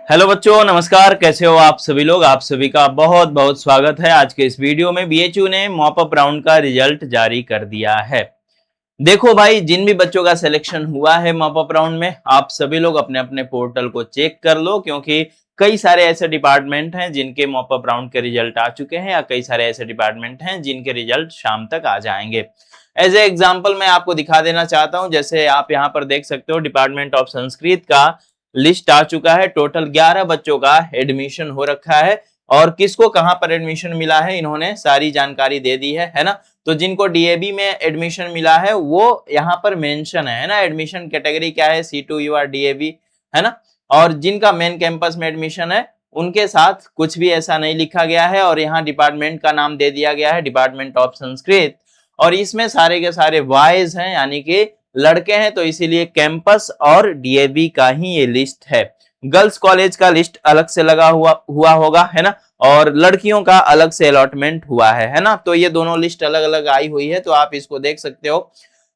Hello बच्चों, नमस्कार। कैसे हो आप सभी लोग। आप सभी का बहुत बहुत स्वागत है। आज के इस वीडियो में बीएचयू ने मॉप अप राउंड का रिजल्ट जारी कर दिया है। देखो भाई, जिन भी बच्चों का सिलेक्शन हुआ है मॉप अप राउंड में, आप सभी लोग अपने अपने पोर्टल को चेक कर लो, क्योंकि कई सारे ऐसे डिपार्टमेंट हैं जिनके मॉप अप राउंड के रिजल्ट आ चुके हैं, या कई सारे ऐसे डिपार्टमेंट हैं जिनके रिजल्ट शाम तक आ जाएंगे। एज ए एग्जाम्पल मैं आपको दिखा देना चाहता हूं। जैसे आप यहाँ पर देख सकते हो, डिपार्टमेंट ऑफ संस्कृत का लिस्ट आ चुका है। टोटल 11 बच्चों का एडमिशन हो रखा है, और किसको कहां पर एडमिशन मिला है इन्होंने सारी जानकारी दे दी है ना। तो जिनको डीएबी में एडमिशन मिला है वो यहाँ पर मेंशन है ना। एडमिशन कैटेगरी क्या है, C2 UR डीएबी, है ना। और जिनका मेन कैंपस में एडमिशन है उनके साथ कुछ भी ऐसा नहीं लिखा गया है, और यहाँ डिपार्टमेंट का नाम दे दिया गया है, डिपार्टमेंट ऑफ संस्कृत। और इसमें सारे के सारे बॉयज हैं, यानी कि लड़के हैं, तो इसीलिए कैंपस और डीएबी का ही ये लिस्ट है। गर्ल्स कॉलेज का लिस्ट अलग से लगा हुआ होगा, है ना। और लड़कियों का अलग से अलॉटमेंट हुआ है ना। तो ये दोनों लिस्ट अलग अलग आई हुई है, तो आप इसको देख सकते हो।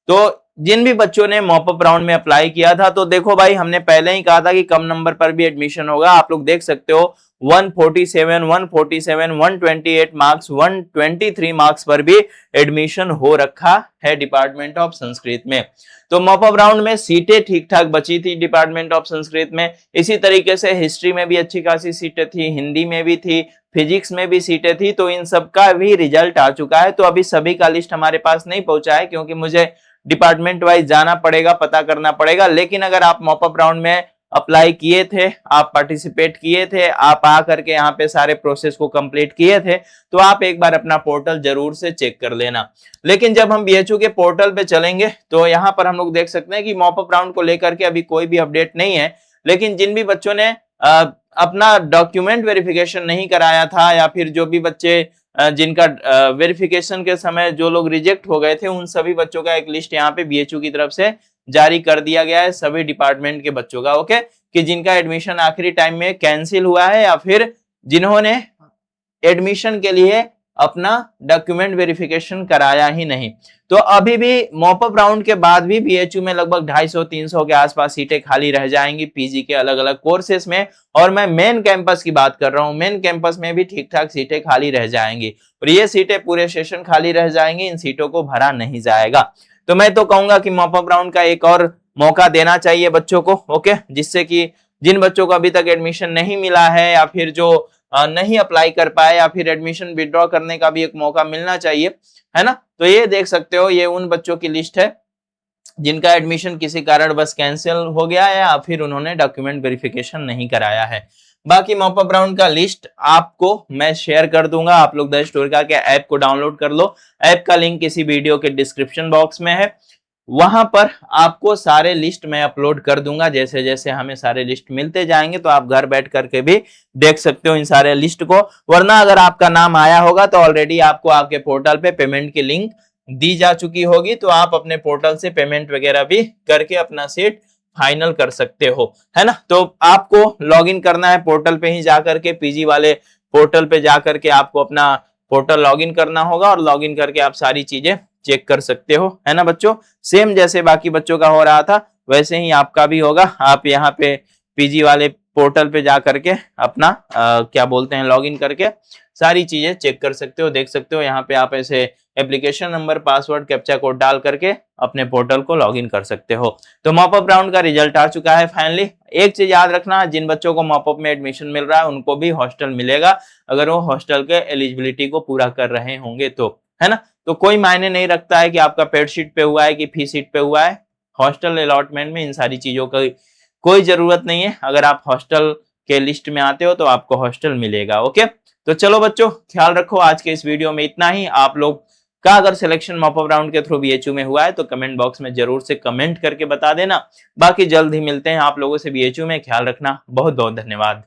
तो जिन भी बच्चों ने मॉप अप राउंड में अप्लाई किया था, तो देखो भाई, हमने पहले ही कहा था कि कम नंबर पर भी एडमिशन होगा। आप लोग देख सकते हो 147, 147, 128 मार्क्स, 123 मार्क्स पर भी एडमिशन हो रखा है डिपार्टमेंट ऑफ संस्कृत में। तो मॉप अप राउंड में सीटें ठीक ठाक बची थी डिपार्टमेंट ऑफ संस्कृत में। इसी तरीके से हिस्ट्री में भी अच्छी खासी सीटें थी, हिंदी में भी थी, फिजिक्स में भी सीटें थी। तो इन सब का भी रिजल्ट आ चुका है। तो अभी सभी का लिस्ट हमारे पास नहीं पहुंचा है, क्योंकि मुझे डिपार्टमेंट वाइज जाना पड़ेगा, पता करना पड़ेगा। लेकिन अगर आप मॉप अप राउंड में अप्लाई किए थे, आप पार्टिसिपेट किए थे, आप आ करके यहाँ पे सारे प्रोसेस को कंप्लीट किए थे, तो आप एक बार अपना पोर्टल जरूर से चेक कर लेना। लेकिन जब हम बीएचयू के पोर्टल पे चलेंगे, तो यहाँ पर हम लोग देख सकते हैं कि मॉप अप राउंड को लेकर के अभी कोई भी अपडेट नहीं है। लेकिन जिन भी बच्चों ने अपना डॉक्यूमेंट वेरिफिकेशन नहीं कराया था, या फिर जो भी बच्चे जिनका वेरिफिकेशन के समय जो लोग रिजेक्ट हो गए थे, उन सभी बच्चों का एक लिस्ट यहाँ पे बीएचयू की तरफ से जारी कर दिया गया है, सभी डिपार्टमेंट के बच्चों का। ओके, कि जिनका एडमिशन आखिरी टाइम में कैंसिल हुआ है, या फिर जिन्होंने एडमिशन के लिए अपना डॉक्यूमेंट वेरिफिकेशन कराया ही नहीं। तो अभी भी मॉप अप राउंड के बाद भी बीएचयू में लगभग 250-300 के आसपास सीटें खाली रह जाएंगी पीजी के अलग अलग कोर्सेस में। और मैं मेन कैंपस की बात कर रहा हूं, मेन कैंपस में भी ठीक ठाक सीटें खाली रह जाएंगी, और ये सीटें पूरे सेशन खाली रह जाएंगी, इन सीटों को भरा नहीं जाएगा। तो मैं तो कहूंगा कि मॉप अप राउंड का एक और मौका देना चाहिए बच्चों को। ओके, जिससे कि जिन बच्चों को अभी तक एडमिशन नहीं मिला है, या फिर जो नहीं अप्लाई कर पाए, या फिर एडमिशन विड्रॉ करने का भी एक मौका मिलना चाहिए, है ना। तो ये देख सकते हो, ये उन बच्चों की लिस्ट है जिनका एडमिशन किसी कारण बस कैंसिल हो गया है, या फिर उन्होंने डॉक्यूमेंट वेरिफिकेशन नहीं कराया है। बाकी मॉप अप राउंड का लिस्ट आपको मैं शेयर कर दूंगा। आप लोग द स्टोरिका के ऐप को डाउनलोड कर लो। ऐप का लिंक इसी वीडियो के डिस्क्रिप्शन बॉक्स में है। वहां पर आपको सारे लिस्ट मैं अपलोड कर दूंगा। जैसे जैसे हमें सारे लिस्ट मिलते जाएंगे, तो आप घर बैठ करके भी देख सकते हो इन सारे लिस्ट को। वरना अगर आपका नाम आया होगा, तो ऑलरेडी आपको आपके पोर्टल पे पेमेंट की लिंक दी जा चुकी होगी, तो आप अपने पोर्टल से पेमेंट वगैरह भी करके अपना सीट फाइनल कर सकते हो, है ना। तो आपको लॉगिन करना है पोर्टल पे ही जाकर के, पीजी वाले पोर्टल पे जाकर के आपको अपना पोर्टल लॉगिन करना होगा, और लॉगिन करके आप सारी चीजें चेक कर सकते हो, है ना बच्चों। सेम जैसे बाकी बच्चों का हो रहा था, वैसे ही आपका भी होगा। आप यहाँ पे पीजी वाले पोर्टल पे जा करके अपना क्या बोलते हैं, लॉगिन करके सारी चीजें चेक कर सकते हो, देख सकते हो। यहाँ पे आप ऐसे application number, password, captcha code डाल करके अपने पोर्टल को लॉगिन कर सकते हो। तो मॉप अप राउंड का रिजल्ट आ चुका है फाइनली। एक चीज याद रखना, जिन बच्चों को मॉप अप में एडमिशन मिल रहा है उनको भी हॉस्टल मिलेगा, अगर वो हॉस्टल के एलिजिबिलिटी को पूरा कर रहे होंगे तो, है ना। तो कोई मायने नहीं रखता है कि आपका पेड शीट पे हुआ है कि फी शीट पे हुआ है। हॉस्टल अलॉटमेंट में इन सारी चीजों की कोई जरूरत नहीं है। अगर आप हॉस्टल के लिस्ट में आते हो तो आपको हॉस्टल मिलेगा। ओके, तो चलो बच्चों, ख्याल रखो। आज के इस वीडियो में इतना ही। आप लोग का अगर सिलेक्शन मॉप अप राउंड के थ्रू बीएचयू में हुआ है, तो कमेंट बॉक्स में जरूर से कमेंट करके बता देना। बाकी जल्द ही मिलते हैं आप लोगों से बीएचयू में। ख्याल रखना, बहुत बहुत धन्यवाद।